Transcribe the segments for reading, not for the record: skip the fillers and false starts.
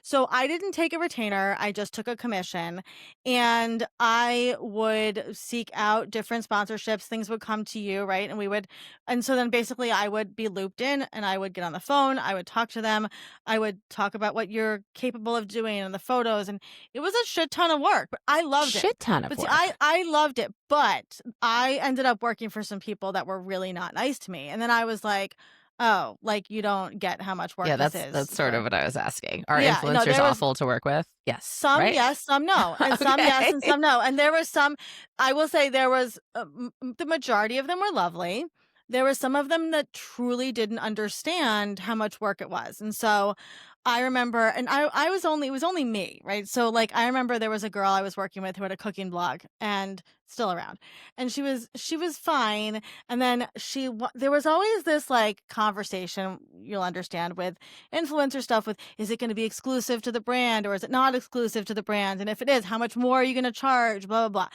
So I didn't take a retainer, I just took a commission, and I would seek out different sponsorships, things would come to you, right? And so then basically I would be looped in and I would get on the phone, I would talk to them, I would talk about what you're capable of doing and the photos, and it was a shit ton of work, but I loved it. Shit ton of But see, work. I loved it, but I ended up working for some people that were really not nice to me, and then I was like, "Oh, like, you don't get how much work Yeah, this that's is sort of for." what I was asking. Are Yeah, no, influencers there was awful to work with? Yes, some right? yes, some no, and some yes Okay. and some no, and there was some. I will say there was, the majority of them were lovely. There were some of them that truly didn't understand how much work it was, and so I remember, and I was only, it was only me, right? So, like, I remember there was a girl I was working with who had a cooking blog and still around, and she was fine, and then there was always this, like, conversation, you'll understand, with influencer stuff with, is it going to be exclusive to the brand or is it not exclusive to the brand? And if it is, how much more are you going to charge? Blah, blah, blah.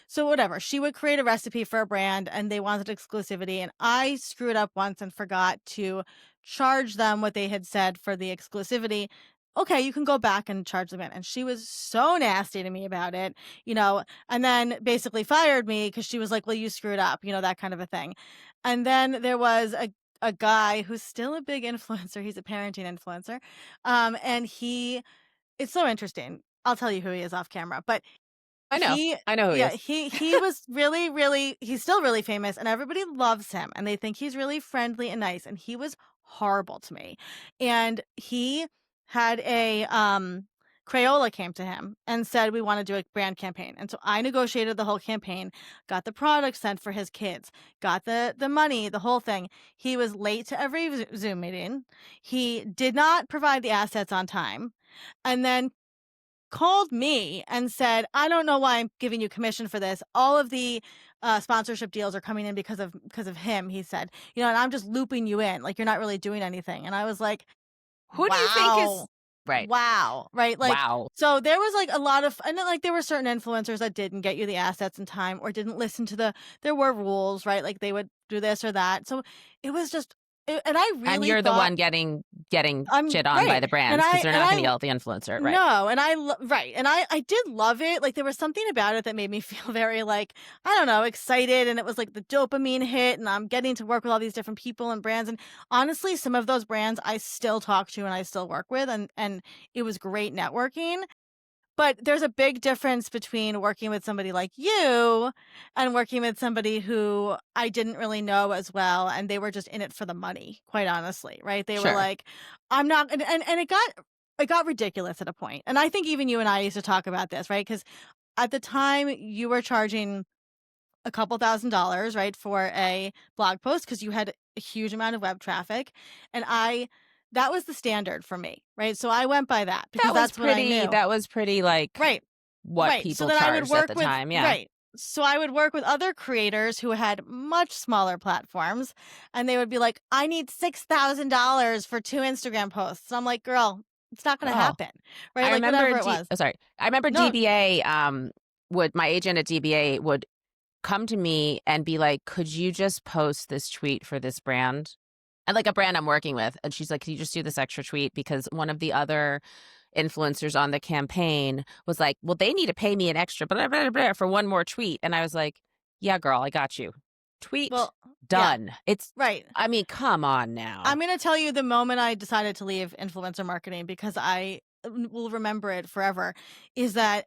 So, whatever. She would create a recipe for a brand and they wanted exclusivity. And I screwed up once and forgot to charge them what they had said for the exclusivity. Okay, you can go back and charge them in. And she was so nasty to me about it, and then basically fired me because she was like, well, you screwed up, that kind of a thing. And then there was a guy who's still a big influencer. He's a parenting influencer. And it's so interesting. I'll tell you who he is off camera, but I know. he, I know who he yeah, is. he was really, really, he's still really famous and everybody loves him and they think he's really friendly and nice. And he was horrible to me. And he had Crayola came to him and said, we want to do a brand campaign. And so I negotiated the whole campaign, got the product sent for his kids, got the money, the whole thing. He was late to every Zoom meeting. He did not provide the assets on time. And then called me and said, I don't know why I'm giving you commission for this. All of the sponsorship deals are coming in because of him, he said. And I'm just looping you in. Like, you're not really doing anything. And I was like, Who do you think is wow. right? Wow. Right? Like, Wow. so there was, like, a lot of, and then, like, there were certain influencers that didn't get you the assets in time or didn't listen to there were rules, right? Like, they would do this or that. So it was just, and I And really you're the thought, one getting I'm shit on by right. the And brands because I, they're and not going to I yell at the influencer, right? no, and right, and I did love it. Like, there was something about it that made me feel very, like, I don't know, excited, and it was like the dopamine hit, and I'm getting to work with all these different people and brands. And honestly, some of those brands I still talk to and I still work with, and it was great networking. But there's a big difference between working with somebody like you and working with somebody who I didn't really know as well, and they were just in it for the money, quite honestly, right? They were Sure. like, I'm not, and it got ridiculous at a point. And I think even you and I used to talk about this, right? Because at the time you were charging a couple $1,000s, right, for a blog post because you had a huge amount of web traffic. And that was the standard for me, right? So I went by that because that's what I knew. That was pretty, like, Right. what Right. So people then I would charged at work the with, time, yeah. right. So I would work with other creators who had much smaller platforms and they would be like, I need $6,000 for 2 Instagram posts. And I'm like, girl, it's not going to Girl, happen. Right. I Like, remember whatever it was. I remember No, DBA, would my agent at DBA would come to me and be like, "Could you just post this tweet for this brand?" And, like, a brand I'm working with, and she's like, "Can you just do this extra tweet?" Because one of the other influencers on the campaign was like, "Well, they need to pay me an extra blah, blah, blah, for one more tweet." And I was like, "Yeah, girl, I got you. Tweet, well, yeah. done." It's Right. I mean, come on I'm now. going to tell you the moment I decided to leave influencer marketing because I will remember it forever is that